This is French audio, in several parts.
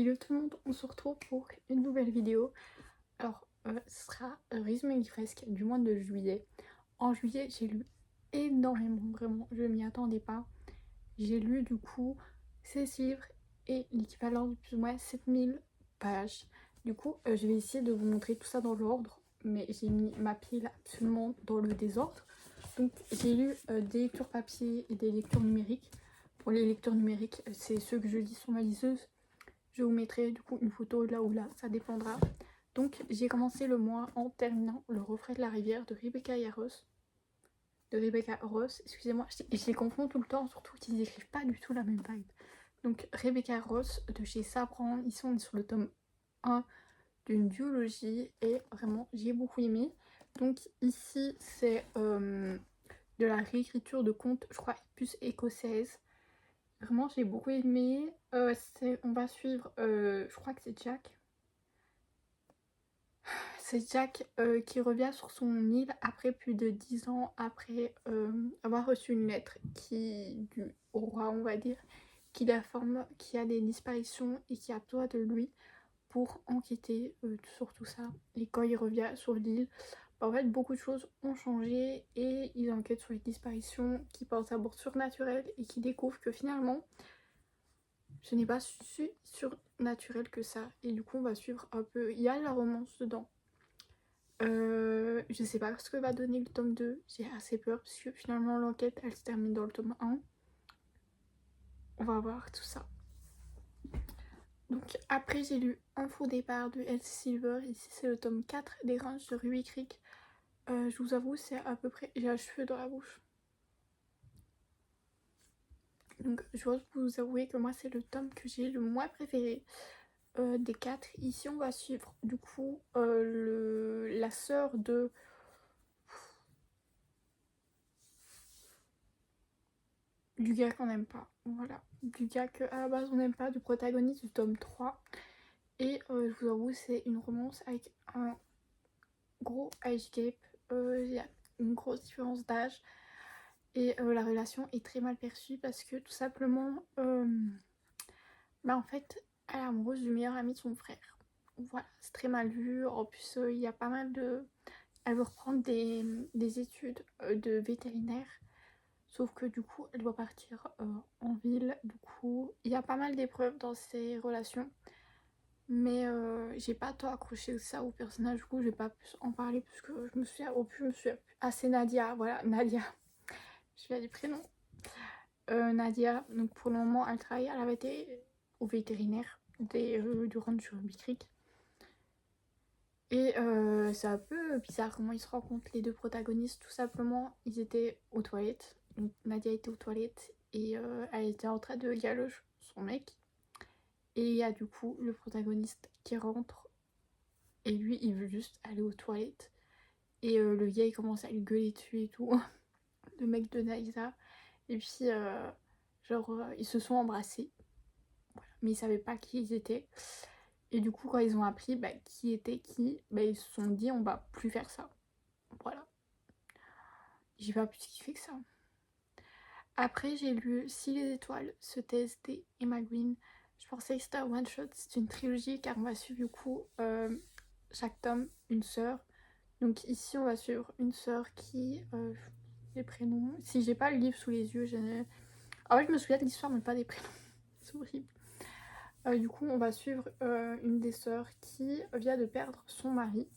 Hello tout le monde, on se retrouve pour une nouvelle vidéo. Alors, ce sera un résumé fresque du mois de juillet. En juillet, j'ai lu énormément, vraiment, je m'y attendais pas. J'ai lu du coup 16 livres et l'équivalent de plus ou moins 7000 pages. Du coup, je vais essayer de vous montrer tout ça dans l'ordre, mais j'ai mis ma pile absolument dans le désordre. Donc, j'ai lu des lectures papier et des lectures numériques. Pour les lectures numériques, c'est ceux que je lis sur ma liseuse. Je vous mettrai du coup une photo là ou là, ça dépendra. Donc j'ai commencé le mois en terminant Le Refrain de la rivière de Rebecca Yarros. Excusez-moi, je les confonds tout le temps, surtout qu'ils n'écrivent pas du tout la même vibe. Donc Rebecca Ross de chez Sabran, ici on est sur le tome 1 d'une duologie et vraiment j'ai beaucoup aimé. Donc ici c'est de la réécriture de contes, je crois plus écossaise. Vraiment, j'ai beaucoup aimé. On va suivre, je crois que c'est Jack. C'est Jack qui revient sur son île après plus de 10 ans, après avoir reçu une lettre au roi, on va dire, qui l'informe qu'il y a des disparitions et qui a besoin de lui pour enquêter sur tout ça. Et quand il revient sur l'île, en fait, beaucoup de choses ont changé et ils enquêtent sur les disparitions, qui pensent à bord surnaturel et qui découvrent que finalement, ce n'est pas si surnaturel que ça. Et du coup, on va suivre un peu. Il y a la romance dedans. Je sais pas ce que va donner le tome 2. J'ai assez peur parce que finalement, l'enquête elle se termine dans le tome 1. On va voir tout ça. Donc, après, j'ai lu Un faux départ de Elsie Silver. Ici, c'est le tome 4 des Ranges de Ruby Creek. Je vous avoue, c'est à peu près. J'ai un cheveu dans la bouche. Donc, je dois vous avouer que moi, c'est le tome que j'ai le moins préféré. Des 4. Ici, on va suivre du coup la sœur de du gars qu'on n'aime pas. Voilà, du gars que à la base on n'aime pas, du protagoniste du tome 3. Et je vous avoue, c'est une romance avec un gros age gap. Il y a une grosse différence d'âge. Et la relation est très mal perçue parce que tout simplement, en fait, elle est amoureuse du meilleur ami de son frère. Voilà, c'est très mal vu. En plus, il y a pas mal de. Elle veut reprendre des études de vétérinaire. Sauf que du coup, elle doit partir en ville. Du coup, il y a pas mal d'épreuves dans ces relations. Mais j'ai pas tant accroché ça au personnage. Du coup, je vais pas plus en parler parce que je me souviens plus. Ah, c'est Nadia. Voilà, Nadia. Je viens du prénom. Nadia, donc pour le moment, elle travaille à la VT au vétérinaire du ranch Ruby Creek. Et c'est un peu bizarre comment ils se rencontrent les deux protagonistes. Tout simplement, ils étaient aux toilettes. Donc, Nadia était aux toilettes et elle était en train de galocher son mec. Et il y a du coup le protagoniste qui rentre et lui il veut juste aller aux toilettes. Et le gars il commence à lui gueuler dessus et tout. Le mec de Naïsa. Et puis ils se sont embrassés. Voilà. Mais ils savaient pas qui ils étaient. Et du coup quand ils ont appris qui était qui, ils se sont dit on va plus faire ça. Voilà. J'ai pas plus kiffé que ça. Après, j'ai lu Si les étoiles se taisent des Emma Green. Je pensais que c'était un one shot, c'est une trilogie car on va suivre du coup chaque tome une sœur. Donc ici on va suivre une sœur qui les prénoms. Si j'ai pas le livre sous les yeux, en fait je me souviens de l'histoire mais pas des prénoms. C'est horrible. Du coup on va suivre une des sœurs qui vient de perdre son mari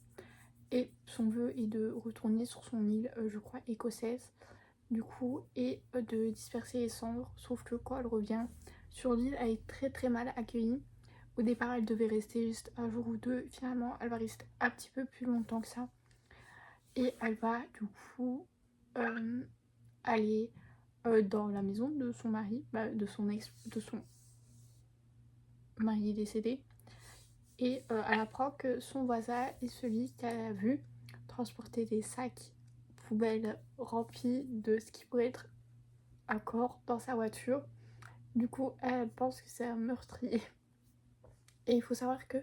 et son vœu est de retourner sur son île, je crois écossaise. Du coup, et de disperser les cendres, sauf que quand elle revient sur l'île, elle est très très mal accueillie. Au départ, elle devait rester juste un jour ou deux, finalement, elle va rester un petit peu plus longtemps que ça. Et elle va du coup aller dans la maison de son mari, de son mari décédé. Et elle apprend que son voisin est celui qu'elle a vu transporter des sacs poubelles remplis de ce qui pourrait être un corps dans sa voiture. Du coup, elle pense que c'est un meurtrier. Et il faut savoir que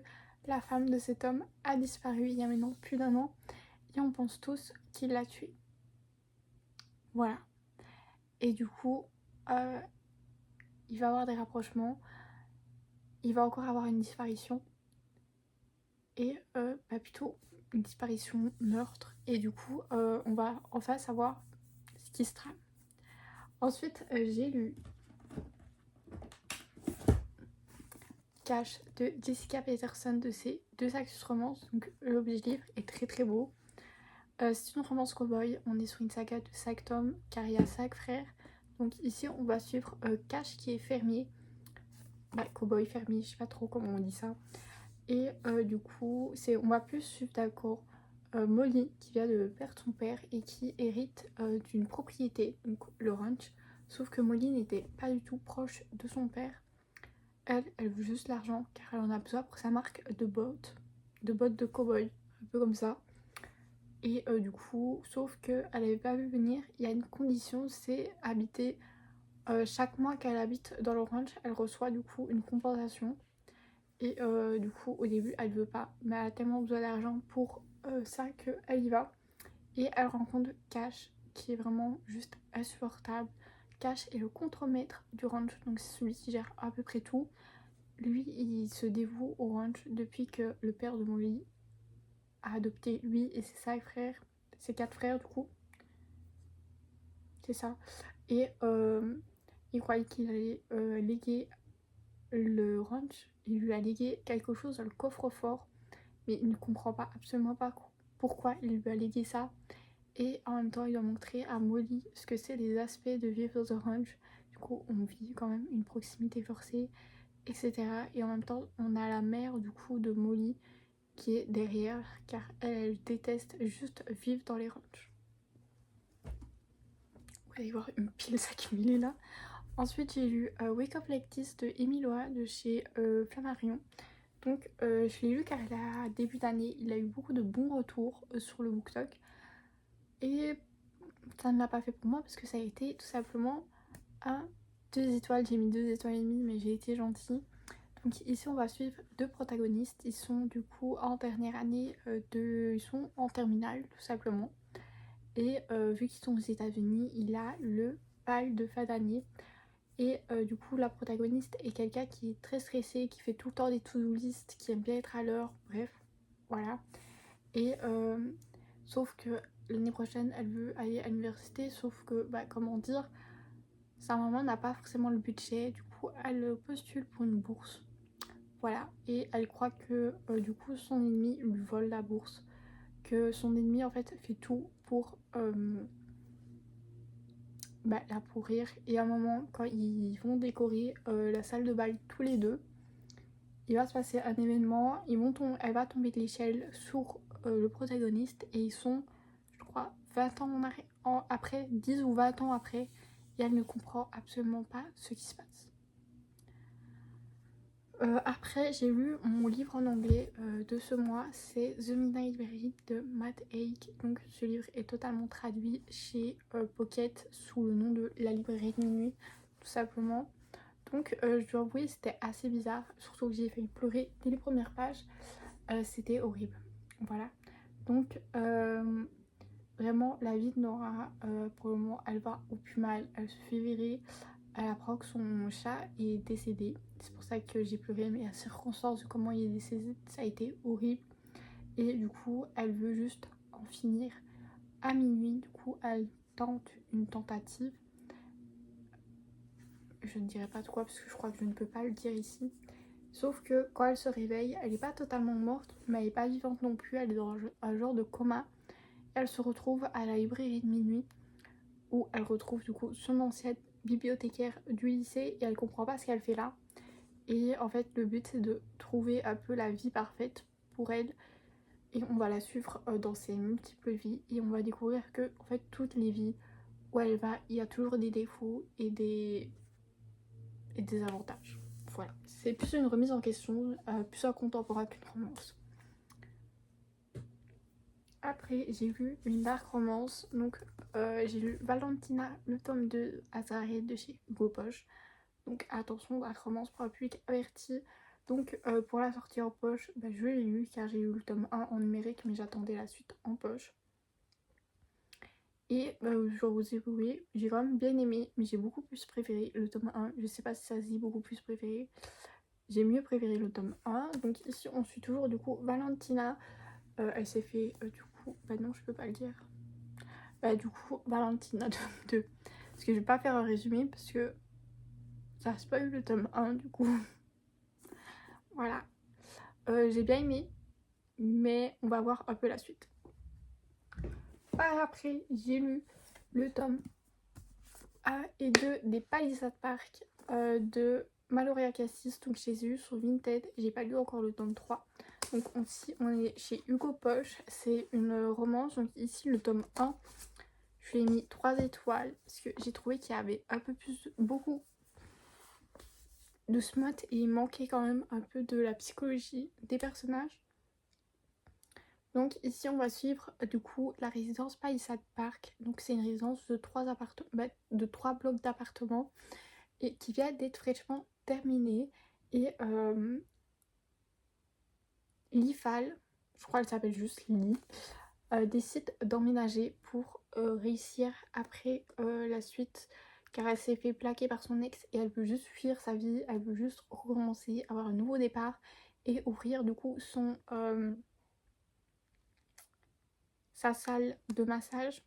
la femme de cet homme a disparu il y a maintenant plus d'1 an. Et on pense tous qu'il l'a tuée. Voilà. Et du coup, il va y avoir des rapprochements. il va encore avoir une disparition. Et plutôt une disparition, meurtre. Et du coup, on va enfin savoir ce qui se trame. Ensuite, j'ai lu Cash de Jessica Peterson de ses 2 Axus romances. Donc l'objet du livre est très très beau. C'est une romance cowboy. On est sur une saga de 5 tomes car il y a 5 frères. Donc ici, on va suivre Cash qui est fermier. Cowboy fermier, je sais pas trop comment on dit ça. Et du coup, on va plus suivre d'accord Molly qui vient de perdre son père et qui hérite d'une propriété, donc le ranch. Sauf que Molly n'était pas du tout proche de son père. Elle veut juste l'argent car elle en a besoin pour sa marque de bottes de cow-boy, un peu comme ça. Et du coup, sauf qu'elle n'avait pas vu venir, il y a une condition, c'est habiter. Chaque mois qu'elle habite dans le ranch, elle reçoit du coup une compensation. Et du coup, au début, elle veut pas, mais elle a tellement besoin d'argent pour ça qu'elle y va. Et elle rencontre Cash, qui est vraiment juste insupportable. Cash est le contremaître du ranch, donc c'est celui qui gère à peu près tout. Lui, il se dévoue au ranch depuis que le père de Molly a adopté lui et ses 5 frères, ses 4 frères du coup. C'est ça. Et il croyait qu'il allait léguer le ranch. Il lui a légué quelque chose dans le coffre-fort, mais il ne comprend pas absolument pas pourquoi il lui a légué ça. Et en même temps, il doit montrer à Molly ce que c'est les aspects de vivre dans un ranch. Du coup, on vit quand même une proximité forcée, etc. Et en même temps, on a la mère du coup de Molly qui est derrière, car elle déteste juste vivre dans les ranchs. Vous allez voir une pile s'accumuler là. Ensuite, j'ai lu Wake Up Like This de Émile Loa de chez Flammarion. Donc, je l'ai lu car début d'année, il a eu beaucoup de bons retours sur le BookTok. Et ça ne l'a pas fait pour moi parce que ça a été tout simplement un 2 étoiles. J'ai mis 2 étoiles et demie, mais j'ai été gentille. Donc ici, on va suivre 2 protagonistes. Ils sont du coup en dernière année ils sont en terminale, tout simplement. Et vu qu'ils sont aux États-Unis, il a le bal de fin d'année. Et du coup, la protagoniste est quelqu'un qui est très stressé, qui fait tout le temps des to-do list, qui aime bien être à l'heure, bref, voilà. Et sauf que l'année prochaine, elle veut aller à l'université, sauf que, comment dire, sa maman n'a pas forcément le budget, du coup, elle postule pour une bourse. Voilà, et elle croit que du coup, son ennemi lui vole la bourse, que son ennemi en fait fait tout pour la pourrir. Et à un moment, quand ils vont décorer la salle de bal tous les deux, il va se passer un événement, elle va tomber de l'échelle sur le protagoniste et ils sont, je crois, 20 ans après, 10 ou 20 ans après, et elle ne comprend absolument pas ce qui se passe. Après, j'ai lu mon livre en anglais de ce mois, c'est The Midnight Library de Matt Haig. Donc ce livre est totalement traduit chez Pocket sous le nom de La librairie de minuit, tout simplement. Donc je dois avouer, c'était assez bizarre, surtout que j'ai failli pleurer dès les premières pages. C'était horrible. Voilà. Donc vraiment, la vie de Nora, pour le moment, elle va au plus mal. Elle se fait virer. Elle apprend que son chat est décédé. C'est pour ça que j'ai pleuré, mais la circonstance de comment il est décédé, ça a été horrible. Et du coup, elle veut juste en finir à minuit. Du coup, elle tente une tentative. Je ne dirai pas de quoi parce que je crois que je ne peux pas le dire ici. Sauf que quand elle se réveille, elle n'est pas totalement morte, mais elle n'est pas vivante non plus. Elle est dans un genre de coma. Elle se retrouve à la librairie de minuit où elle retrouve du coup son ancienne bibliothécaire du lycée et elle comprend pas ce qu'elle fait là. Et en fait, le but c'est de trouver un peu la vie parfaite pour elle. Et on va la suivre dans ses multiples vies et on va découvrir que en fait toutes les vies où elle va, il y a toujours des défauts et des avantages. Voilà, c'est plus une remise en question, plus un contemporain qu'une romance. Après, j'ai lu une dark romance, donc j'ai lu Valentina, le tome 2 Azaré de chez Hugo Poche. Donc attention, dark romance pour un public averti. Donc pour la sortie en poche, je l'ai lu car j'ai lu le tome 1 en numérique, mais j'attendais la suite en poche. Et je dois vous avouer, j'ai quand même bien aimé, mais j'ai beaucoup plus préféré le tome 1. Je sais pas si ça se dit beaucoup plus préféré. j'ai mieux préféré le tome 1. Donc ici on suit toujours du coup Valentina. Elle s'est fait du coup... Bah non, je peux pas le dire. Bah du coup Valentina tome 2. Parce que je vais pas faire un résumé parce que ça reste pas eu le tome 1 du coup. Voilà. J'ai bien aimé, mais on va voir un peu la suite. Par après, j'ai lu le tome 1 et 2 des Palisades Park de Maloria Cassis, donc chez eux sur Vinted. J'ai pas lu encore le tome 3. Donc ici on est chez Hugo Poche, c'est une romance. Donc ici le tome 1, je lui ai mis 3 étoiles parce que j'ai trouvé qu'il y avait un peu plus, beaucoup de smut et il manquait quand même un peu de la psychologie des personnages. Donc ici on va suivre du coup la résidence Palisade Park. Donc c'est une résidence de 3 appartements, de 3 blocs d'appartements et qui vient d'être fraîchement terminée. Et l'IFAL, je crois qu'elle s'appelle juste Li, décide d'emménager pour réussir après la suite, car elle s'est fait plaquer par son ex et elle veut juste fuir sa vie, elle veut juste recommencer, avoir un nouveau départ et ouvrir du coup sa salle de massage.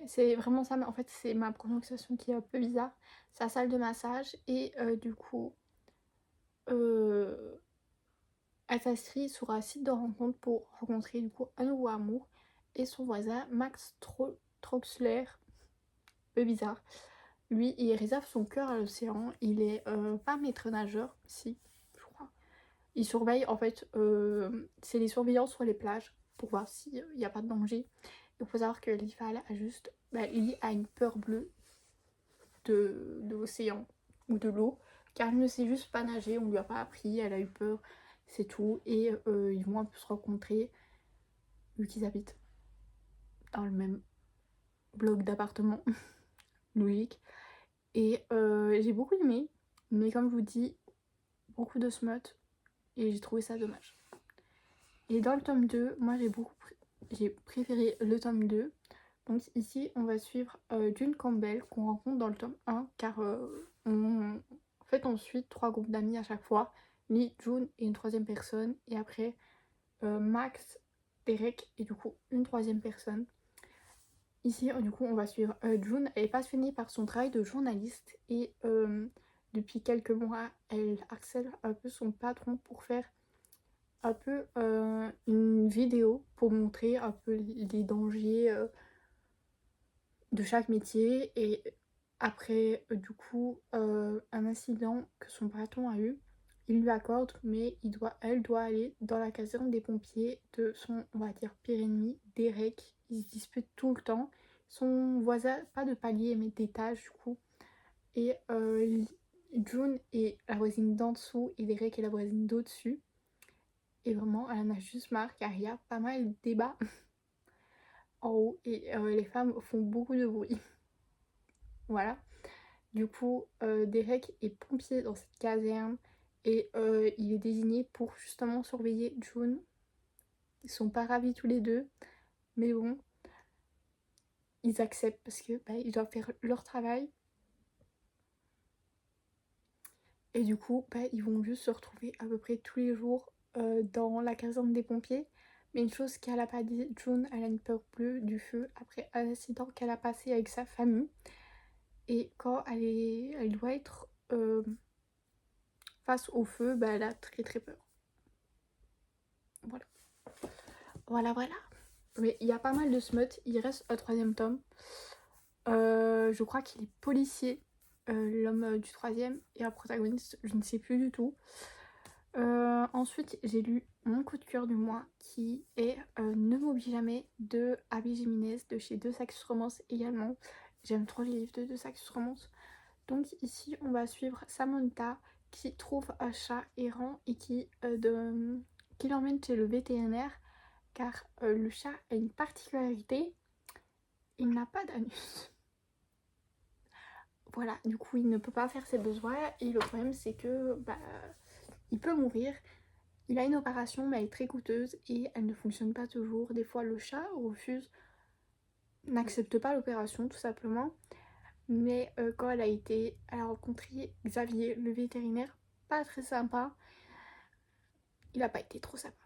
C'est vraiment ça, mais en fait c'est ma prononciation qui est un peu bizarre. Sa salle de massage et du coup elle s'inscrit sur un site de rencontre pour rencontrer du coup un nouveau amour et son voisin Max Troxler, peu bizarre. Lui, il réserve son cœur à l'océan. Il est pas maître nageur, si, je crois. Il surveille, en fait, c'est les surveillants sur les plages pour voir s'il n'y a pas de danger. Il faut savoir que l'IFAL a juste, il a une peur bleue de l'océan ou de l'eau, car elle ne sait juste pas nager, on lui a pas appris, elle a eu peur, c'est tout. Et ils vont un peu se rencontrer, vu qu'ils habitent dans le même bloc d'appartements, logique. Et j'ai beaucoup aimé, mais comme je vous dis, beaucoup de smut, et j'ai trouvé ça dommage. Et dans le tome 2, moi j'ai préféré le tome 2. Donc ici, on va suivre June Campbell qu'on rencontre dans le tome 1, car en fait, on suit 3 groupes d'amis à chaque fois. Lee, June et une troisième personne. Et après, Max, Derek et du coup, une troisième personne. Ici, du coup, on va suivre June. Elle est passionnée par son travail de journaliste. Et depuis quelques mois, elle harcèle un peu son patron pour faire un peu une vidéo pour montrer un peu les dangers de chaque métier. Et après du coup un incident que son patron a eu, il lui accorde, mais elle doit aller dans la caserne des pompiers de son, on va dire, pire ennemi, Derek. Ils se disputent tout le temps. Son voisin, pas de palier mais d'étage du coup. Et June est la voisine d'en dessous et Derek est la voisine d'au-dessus. Et vraiment, elle en a juste marre car il y a pas mal de débats en haut et les femmes font beaucoup de bruit. Voilà. Du coup, Derek est pompier dans cette caserne et il est désigné pour justement surveiller June. Ils sont pas ravis tous les deux, mais bon, ils acceptent parce que ils doivent faire leur travail. Et du coup, ils vont juste se retrouver à peu près tous les jours dans la caserne des pompiers. Mais une chose qu'elle a pas dit, June, elle a une peur bleue du feu après un incident qu'elle a passé avec sa famille. Et quand elle doit être face au feu, elle a très très peur. Voilà. Voilà. Mais il y a pas mal de smut. Il reste un troisième tome. Je crois qu'il est policier, l'homme du troisième, et un protagoniste, je ne sais plus du tout. Ensuite, j'ai lu mon coup de cœur du mois qui est Ne m'oublie jamais de Abby Jiménez de chez Deux Sexes Romance également. J'aime trop les livres de Deux Sexes Romance. Donc ici, on va suivre Samantha qui trouve un chat errant et qui l'emmène chez le vétérinaire car le chat a une particularité, il n'a pas d'anus. Voilà, du coup il ne peut pas faire ses besoins et le problème c'est que il peut mourir. Il a une opération mais elle est très coûteuse et elle ne fonctionne pas toujours. Des fois le chat refuse, n'accepte pas l'opération tout simplement. Mais quand elle a rencontré Xavier, le vétérinaire, pas très sympa, il a pas été trop sympa.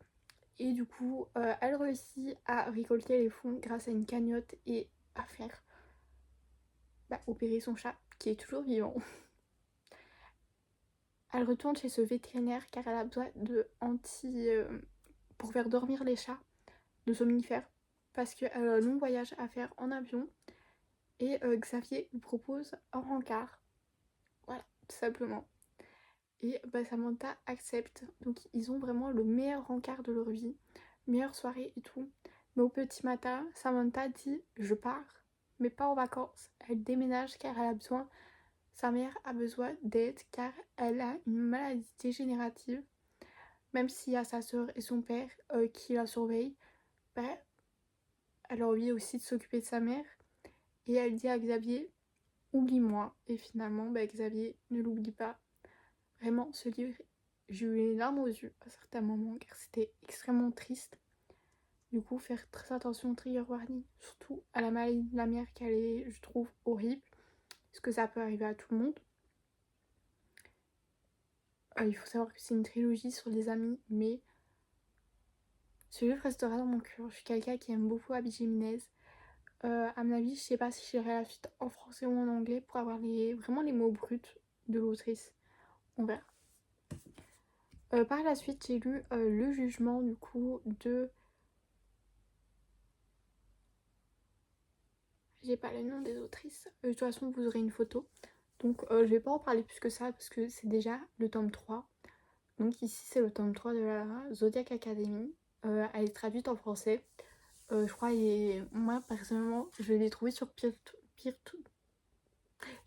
Et du coup, elle réussit à récolter les fonds grâce à une cagnotte et à faire opérer son chat, qui est toujours vivant. Elle retourne chez ce vétérinaire car elle a besoin de pour faire dormir les chats, de somnifères, parce qu'elle a un long voyage à faire en avion. Et Xavier lui propose un rencard. Voilà, tout simplement. Et Samantha accepte. Donc ils ont vraiment le meilleur rencard de leur vie, meilleure soirée et tout. Mais au petit matin, Samantha dit je pars, mais pas en vacances. Elle déménage car elle a besoin, sa mère a besoin d'aide car elle a une maladie dégénérative. Même s'il y a sa soeur et son père qui la surveillent, bah, elle a envie aussi de s'occuper de sa mère. Et elle dit à Xavier oublie-moi. Et finalement, Xavier ne l'oublie pas. Vraiment, ce livre, j'ai eu les larmes aux yeux à certains moments car c'était extrêmement triste. Du coup, faire très attention au trigger warning, surtout à la maladie de la mère qu'elle est, je trouve, horrible. Parce que ça peut arriver à tout le monde. Il faut savoir que c'est une trilogie sur les amis, mais ce livre restera dans mon cœur. Je suis quelqu'un qui aime beaucoup Abby Jiménez. À mon avis, je sais pas si j'irai la suite en français ou en anglais pour avoir vraiment les mots bruts de l'autrice. On verra. Par la suite, j'ai lu Le Jugement du coup de... J'ai pas le nom des autrices. De toute façon, vous aurez une photo. Donc je vais pas en parler plus que ça parce que c'est déjà le tome 3. Donc ici, c'est le tome 3 de la Zodiac Academy. Elle est traduite en français. Je crois, et moi personnellement, je l'ai trouvé sur je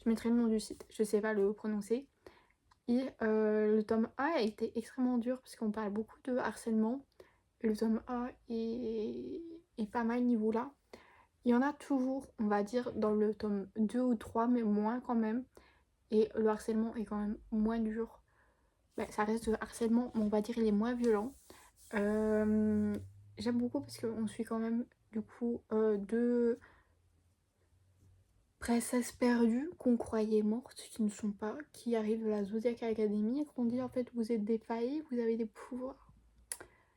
mettrai le nom du site, je sais pas le prononcer. Et le tome A a été extrêmement dur parce qu'on parle beaucoup de harcèlement. Et le tome A est pas mal niveau là. Il y en a toujours, on va dire, dans le tome 2 ou 3, mais moins quand même. Et le harcèlement est quand même moins dur. Ça reste de harcèlement, mais on va dire il est moins violent. J'aime beaucoup parce qu'on suit quand même du coup deux princesses perdues qu'on croyait mortes, qui ne sont pas, qui arrivent de la Zodiac Academy et qu'on dit en fait vous êtes des faillis, vous avez des pouvoirs.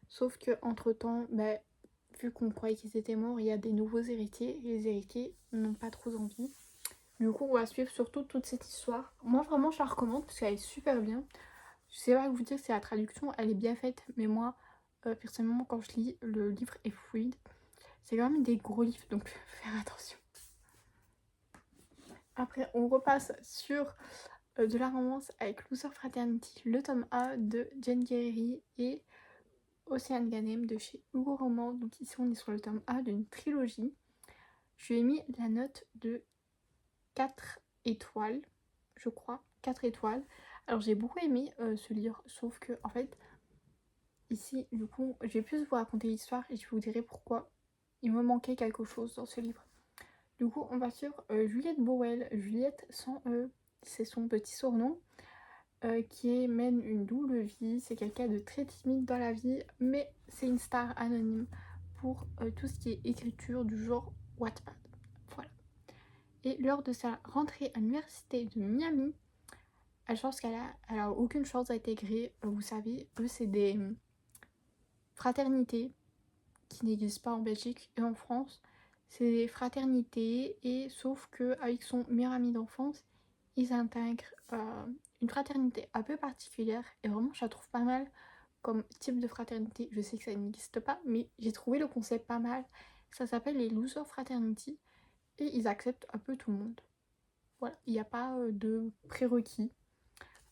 Sauf que entre temps, vu qu'on croyait qu'ils étaient morts, il y a des nouveaux héritiers et les héritiers n'ont pas trop envie. Du coup, on va suivre surtout toute cette histoire. Moi, vraiment, je la recommande parce qu'elle est super bien. Je sais pas vous dire si la traduction, elle est bien faite, mais moi, personnellement, quand je lis, le livre est fluide. C'est quand même des gros livres, donc faire attention. Après, on repasse sur de la romance avec Loser Fraternity, le tome A de Jen Guerry et Océane Ganem de chez Hugo Roman. Donc ici, on est sur le tome A d'une trilogie. Je lui ai mis la note de 4 étoiles, je crois, 4 étoiles. Alors j'ai beaucoup aimé ce livre, sauf que en fait, ici, du coup, je vais plus vous raconter l'histoire et je vous dirai pourquoi il me manquait quelque chose dans ce livre. Du coup, on va suivre Juliette Bowell. Juliette sans E, c'est son petit surnom, qui mène une double vie. C'est quelqu'un de très timide dans la vie, mais c'est une star anonyme pour tout ce qui est écriture du genre Wattpad. Voilà. Et lors de sa rentrée à l'université de Miami, elle pense qu'elle a aucune chance d'intégrer, vous savez, eux c'est des fraternités qui n'existent pas en Belgique et en France. C'est des fraternités et sauf que avec son meilleur ami d'enfance, ils intègrent une fraternité un peu particulière et vraiment je la trouve pas mal comme type de fraternité. Je sais que ça n'existe pas, mais j'ai trouvé le concept pas mal. Ça s'appelle les Loser Fraternity et ils acceptent un peu tout le monde. Voilà, il n'y a pas de prérequis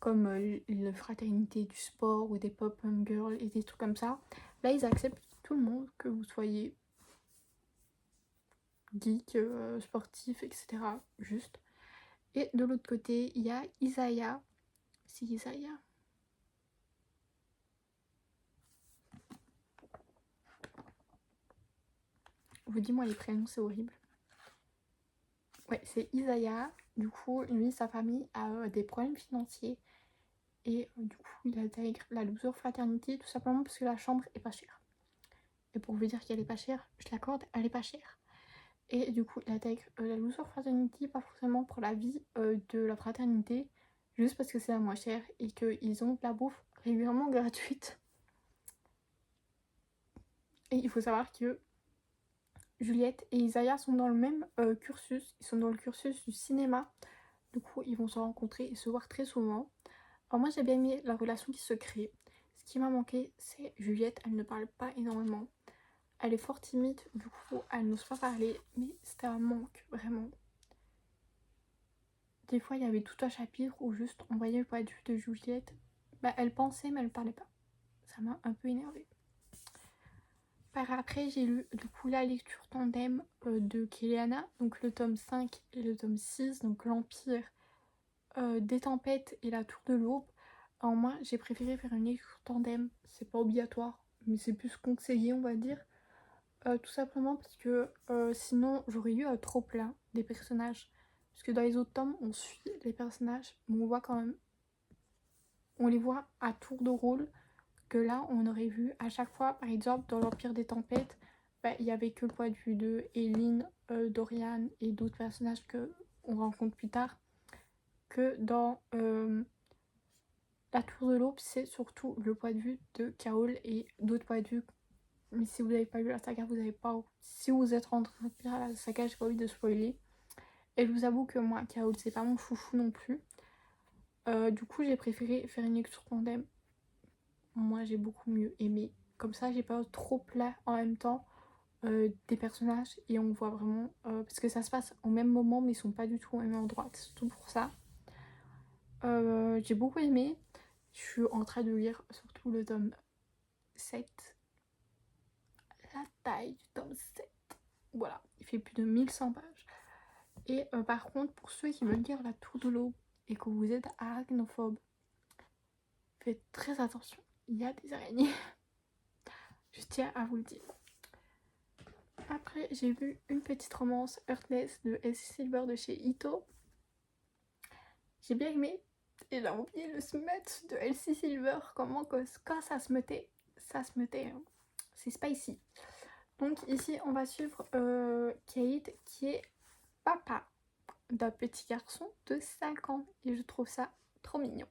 comme les fraternités du sport ou des pop-up girls et des trucs comme ça. Là, ils acceptent tout le monde, que vous soyez geek, sportif, etc. Juste. Et de l'autre côté, il y a Isaiah. C'est Isaiah. Vous dis-moi les prénoms, c'est horrible. Ouais, c'est Isaiah. Du coup, lui, sa famille a des problèmes financiers. Et du coup, il intègre la Loser Fraternity tout simplement parce que la chambre est pas chère. Et pour vous dire qu'elle est pas chère, je l'accorde, elle est pas chère. Et du coup, il intègre la Loser Fraternity, pas forcément pour la vie de la fraternité, juste parce que c'est la moins chère et qu'ils ont de la bouffe régulièrement gratuite. Et il faut savoir que Juliette et Isaiah sont dans le même cursus, ils sont dans le cursus du cinéma. Du coup, ils vont se rencontrer et se voir très souvent. Alors moi, j'ai bien aimé la relation qui se crée. Ce qui m'a manqué, c'est Juliette, elle ne parle pas énormément. Elle est fort timide, du coup, elle n'ose pas parler, mais c'était un manque, vraiment. Des fois, il y avait tout un chapitre où juste on voyait le point de vue de Juliette. Bah, elle pensait, mais elle parlait pas. Ça m'a un peu énervée. Par après, j'ai lu du coup la lecture tandem de Kéliana, donc le tome 5 et le tome 6, donc l'Empire des Tempêtes et la Tour de l'Aube. Alors moi, j'ai préféré faire une lecture tandem. C'est pas obligatoire, mais c'est plus conseillé, on va dire. Tout simplement parce que sinon j'aurais eu un trop plein des personnages. Parce que dans les autres tomes, on suit les personnages, mais on voit quand même, on les voit à tour de rôle. Que là, on aurait vu à chaque fois, par exemple, dans l'Empire des Tempêtes, bah, il y avait que le point de vue de Eileen, Dorian et d'autres personnages que on rencontre plus tard. Que dans la Tour de l'Aube, c'est surtout le point de vue de Kaol et d'autres points de vue. Mais si vous n'avez pas lu la saga, vous n'avez pas. Si vous êtes en train de lire la saga, j'ai pas envie de spoiler. Et je vous avoue que moi, Kaol, c'est pas mon chouchou non plus. Du coup, j'ai préféré faire une lecture tandem. Moi, j'ai beaucoup mieux aimé. Comme ça, j'ai pas trop plat en même temps des personnages et on voit vraiment. Parce que ça se passe au même moment, mais ils sont pas du tout au même endroit. C'est surtout pour ça. J'ai beaucoup aimé. Je suis en train de lire surtout le tome 7. La taille du tome 7. Voilà, il fait plus de 1100 pages. Et par contre, pour ceux qui veulent lire La Tour de l'Aube et que vous êtes arachnophobe, faites très attention. Il y a des araignées. Je tiens à vous le dire. Après, j'ai vu une petite romance Earthless de Elsie Silver de chez Ito. J'ai bien aimé. Et j'ai oublié le smut de Elsie Silver. Comment que quand ça se mettait, hein. C'est spicy. Donc ici, on va suivre Kate qui est papa d'un petit garçon de 5 ans. Et je trouve ça trop mignon.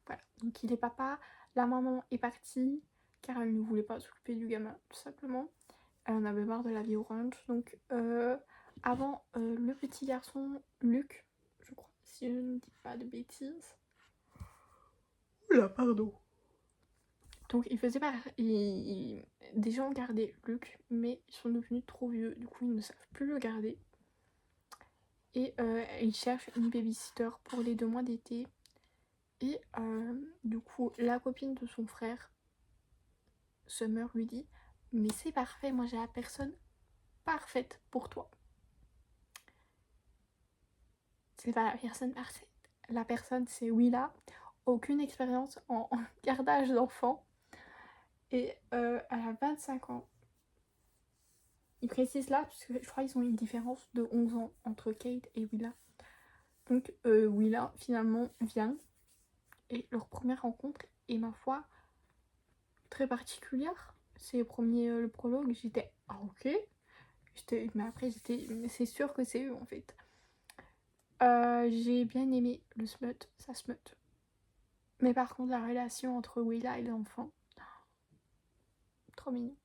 Voilà, donc il est papa. La maman est partie car elle ne voulait pas s'occuper du gamin, tout simplement. Elle en avait marre de la vie orange. Donc avant, le petit garçon, Luc, je crois, si je ne dis pas de bêtises. Oula, pardon. Donc il faisait des gens gardaient Luc, mais ils sont devenus trop vieux, du coup ils ne savent plus le garder. Et ils cherchent une babysitter pour les 2 mois d'été. Et du coup, la copine de son frère, Summer, lui dit: mais c'est parfait, moi j'ai la personne parfaite pour toi. C'est pas la personne parfaite. La personne, c'est Willa. Aucune expérience en gardage d'enfants. Et elle a 25 ans. Ils précisent là, parce que je crois qu'ils ont une différence de 11 ans entre Kate et Willa. Donc Willa, finalement, vient. Et leur première rencontre est, ma foi, très particulière. C'est le prologue, j'étais ah ok. Mais après, c'est sûr que c'est eux en fait. J'ai bien aimé le smut, ça smut. Mais par contre, la relation entre Willa et l'enfant, trop mignon.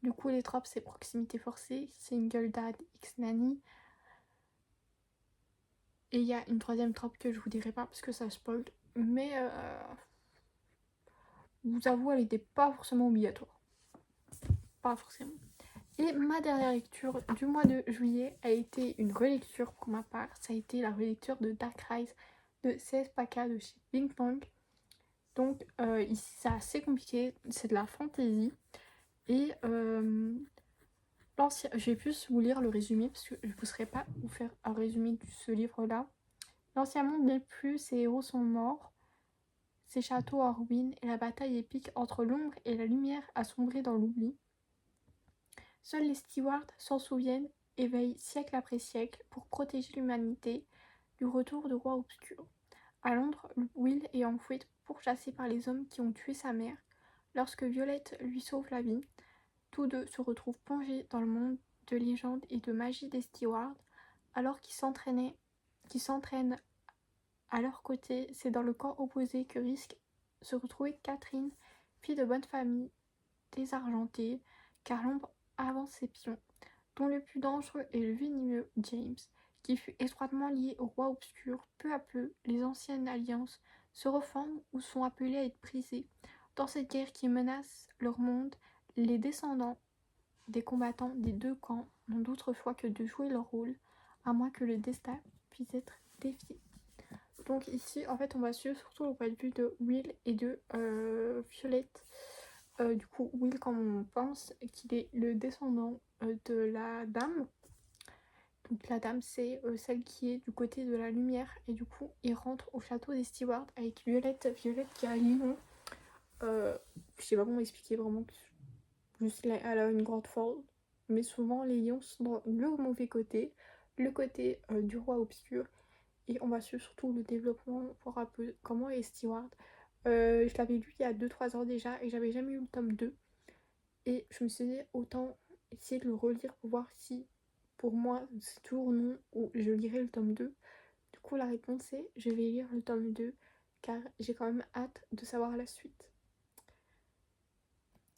Du coup, les tropes, c'est proximité forcée, single dad, ex-nanny. Et il y a une troisième trope que je vous dirai pas parce que ça spoil. Mais vous avoue, elle n'était pas forcément obligatoire. Pas forcément. Et ma dernière lecture du mois de juillet a été une relecture pour ma part. Ça a été la relecture de Dark Rise de CS Paka de chez Ping Pong. Donc ici c'est assez compliqué, c'est de la fantasy. Et je vais plus vous lire le résumé parce que je ne vous saurais pas vous faire un résumé de ce livre là. L'ancien monde n'est plus, ses héros sont morts, ses châteaux en ruine et la bataille épique entre l'ombre et la lumière a sombré dans l'oubli. Seuls les stewards s'en souviennent et veillent siècle après siècle pour protéger l'humanité du retour de rois obscurs. À Londres, Will est en fuite pourchassé par les hommes qui ont tué sa mère. Lorsque Violette lui sauve la vie, tous deux se retrouvent plongés dans le monde de légende et de magie des Stewards. Alors qu'ils s'entraînent à leur côté, c'est dans le camp opposé que risque se retrouver Catherine, fille de bonne famille, désargentée, car l'ombre avance ses pions, dont le plus dangereux est le venimeux James, qui fut étroitement lié au roi obscur. Peu à peu, les anciennes alliances se reforment ou sont appelées à être brisées. Dans cette guerre qui menace leur monde, les descendants des combattants des deux camps n'ont d'autre choix que de jouer leur rôle, à moins que le destin puisse être défié. Donc ici, en fait, on va suivre surtout le point de vue de Will et de Violette. Du coup, Will, comme on pense qu'il est le descendant de la dame. Donc la dame, c'est celle qui est du côté de la lumière. Et du coup, il rentre au château des Stewards avec Violette. Violette qui a un lion. Je sais pas comment expliquer vraiment. Juste là, elle a une grande force. Mais souvent, les lions sont dans le mauvais côté. Le côté du roi obscur. Et on va suivre surtout le développement pour un peu comment est Stewart. Je l'avais lu il y a 2-3 ans déjà et j'avais jamais eu le tome 2. Et je me suis dit autant essayer de le relire pour voir si pour moi c'est toujours non ou je lirai le tome 2. Du coup la réponse est je vais lire le tome 2 car j'ai quand même hâte de savoir la suite.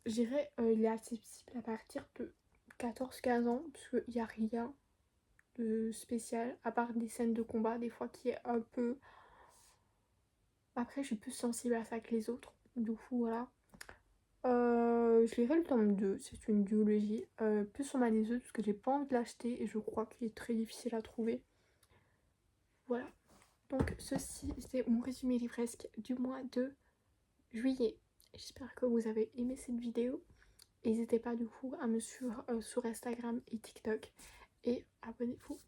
Je dirais il est accessible à partir de 14-15 ans parce qu'il n'y a rien de spécial à part des scènes de combat des fois qui est un peu. Après, je suis plus sensible à ça que les autres. Du coup, voilà. Je lirai le tome 2. C'est une duologie. Plus sur ma liseuse parce que j'ai pas envie de l'acheter et je crois qu'il est très difficile à trouver. Voilà. Donc, ceci, c'est mon résumé livresque du mois de juillet. J'espère que vous avez aimé cette vidéo. N'hésitez pas du coup à me suivre sur Instagram et TikTok. Et abonnez-vous.